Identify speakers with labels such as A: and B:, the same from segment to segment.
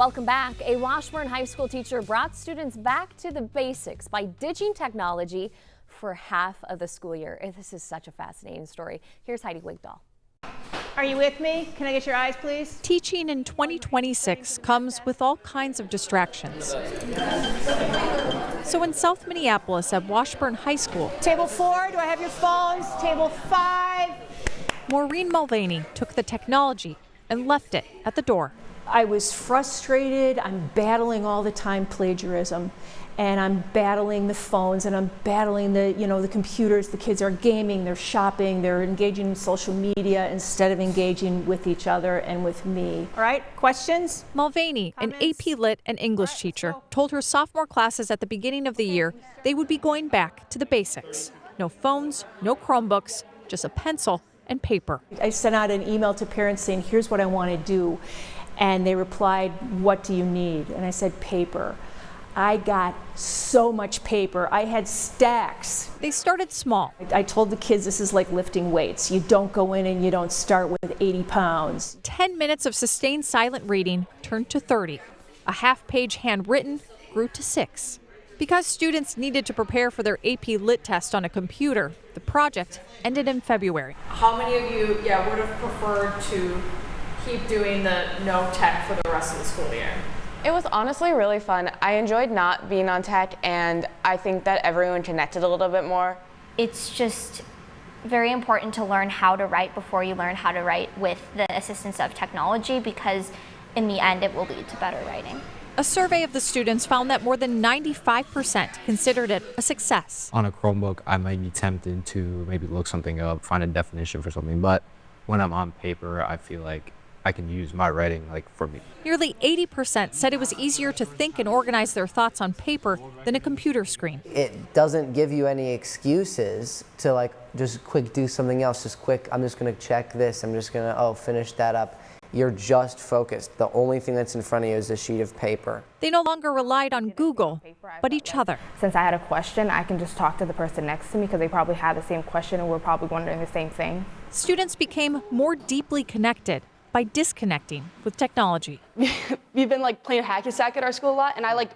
A: Welcome back. A Washburn High School teacher brought students back to the basics by ditching technology for half of the school year. This is such a fascinating story. Here's Heidi Wigdahl.
B: Are you with me? Can I get your eyes, please?
C: Teaching in 2026 comes with all kinds of distractions. So in South Minneapolis at Washburn High School,
B: Table 4, do I have your phones? Table 5.
C: Maureen Mulvaney took the technology and left it at the door.
D: I was frustrated. I'm battling all the time plagiarism, and I'm battling the phones, and I'm battling the computers. The kids are gaming, they're shopping, they're engaging in social media instead of engaging with each other and with me.
B: All right, questions?
C: Mulvaney, an AP Lit and English teacher, told her sophomore classes at the beginning of the year they would be going back to the basics. No phones, no Chromebooks, just a pencil and paper.
D: I sent out an email to parents saying, here's what I want to do. And they replied, what do you need? And I said, paper. I got so much paper. I had stacks.
C: They started small.
D: I told the kids this is like lifting weights. You don't go in and you don't start with 80 pounds.
C: 10 minutes of sustained silent reading turned to 30. A half-page handwritten grew to 6. Because students needed to prepare for their AP Lit test on a computer, the project ended in February.
E: How many of you would have preferred to keep doing the no tech for the rest of the school year?
F: It was honestly really fun. I enjoyed not being on tech, and I think that everyone connected a little bit more.
G: It's just very important to learn how to write before you learn how to write with the assistance of technology, because in the end it will lead to better writing.
C: A survey of the students found that more than 95% considered it a success.
H: On a Chromebook, I might be tempted to maybe look something up, find a definition for something, but when I'm on paper, I feel like I can use my writing for me.
C: Nearly 80% said it was easier to think and organize their thoughts on paper than a computer screen.
I: It doesn't give you any excuses to just quick do something else, just quick, I'm just gonna check this, I'm just gonna, finish that up. You're just focused. The only thing that's in front of you is a sheet of paper.
C: They no longer relied on Google, but each other.
J: Since I had a question, I can just talk to the person next to me because they probably had the same question and we're probably wondering the same thing.
C: Students became more deeply connected by disconnecting with technology.
K: We've been playing hacky sack at our school a lot, and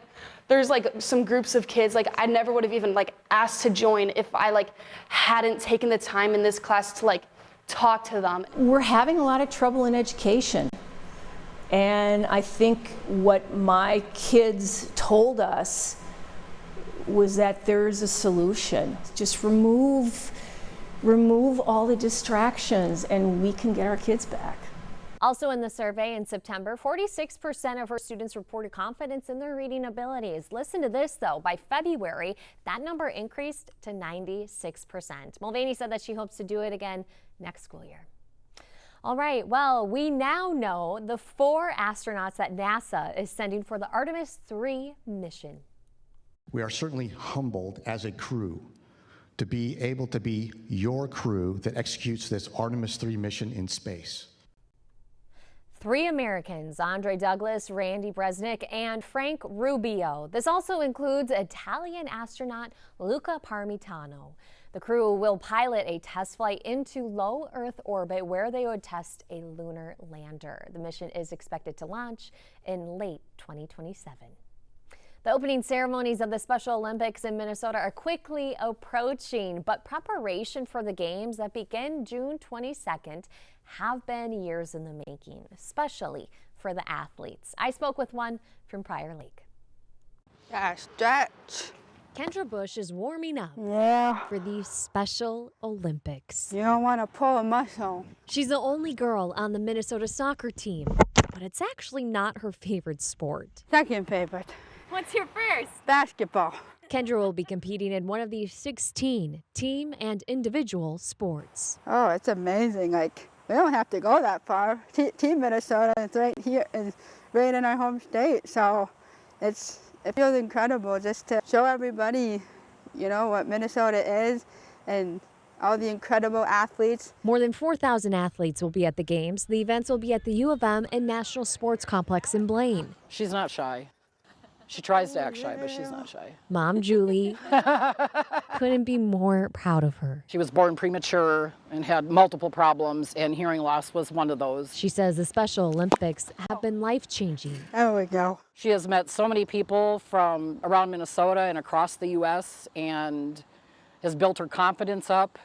K: there's some groups of kids I never would have even asked to join if I hadn't taken the time in this class to talk to them.
D: We're having a lot of trouble in education, and I think what my kids told us was that there's a solution. Just remove all the distractions and we can get our kids back.
A: Also in the survey in September, 46% of her students reported confidence in their reading abilities. Listen to this, though. By February, that number increased to 96%. Mulvaney said that she hopes to do it again next school year. All right, well, we now know the 4 astronauts that NASA is sending for the Artemis 3 mission.
L: We are certainly humbled as a crew to be able to be your crew that executes this Artemis 3 mission in space.
A: 3 Americans, Andre Douglas, Randy Bresnik, and Frank Rubio. This also includes Italian astronaut Luca Parmitano. The crew will pilot a test flight into low Earth orbit where they would test a lunar lander. The mission is expected to launch in late 2027. The opening ceremonies of the Special Olympics in Minnesota are quickly approaching, but preparation for the games that begin June 22nd have been years in the making, especially for the athletes. I spoke with one from Prior Lake.
M: Stretch.
A: Kendra Bush is warming up for the Special Olympics.
M: You don't want to pull a muscle.
A: She's the only girl on the Minnesota soccer team, but it's actually not her favorite sport.
M: Second favorite.
A: What's your first?
M: Basketball.
A: Kendra will be competing in one of the 16 team and individual sports.
M: Oh, it's amazing. We don't have to go that far. Team Minnesota is right here, is right in our home state. So it feels incredible just to show everybody, what Minnesota is and all the incredible athletes.
A: More than 4,000 athletes will be at the games. The events will be at the U of M and National Sports Complex in Blaine.
N: She's not shy. She tries to act shy, but she's not shy.
A: Mom Julie couldn't be more proud of her.
N: She was born premature and had multiple problems, and hearing loss was one of those.
A: She says the Special Olympics have been life-changing.
M: There we go.
N: She has met so many people from around Minnesota and across the U.S. and has built her confidence up.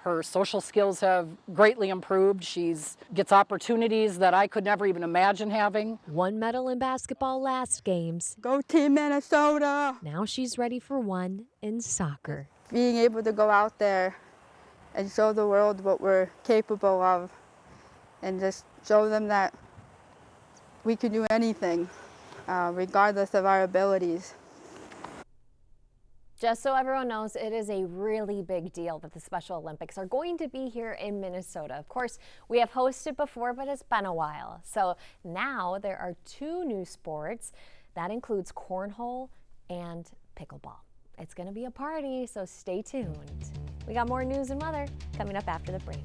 N: Her social skills have greatly improved. She gets opportunities that I could never even imagine having.
A: 1 medal in basketball last games.
M: Go Team Minnesota!
A: Now she's ready for one in soccer.
M: Being able to go out there and show the world what we're capable of and just show them that we can do anything, regardless of our abilities.
A: Just so everyone knows, it is a really big deal that the Special Olympics are going to be here in Minnesota. Of course, we have hosted before, but it's been a while. So now there are 2 new sports. That includes cornhole and pickleball. It's going to be a party, so stay tuned. We got more news and weather coming up after the break.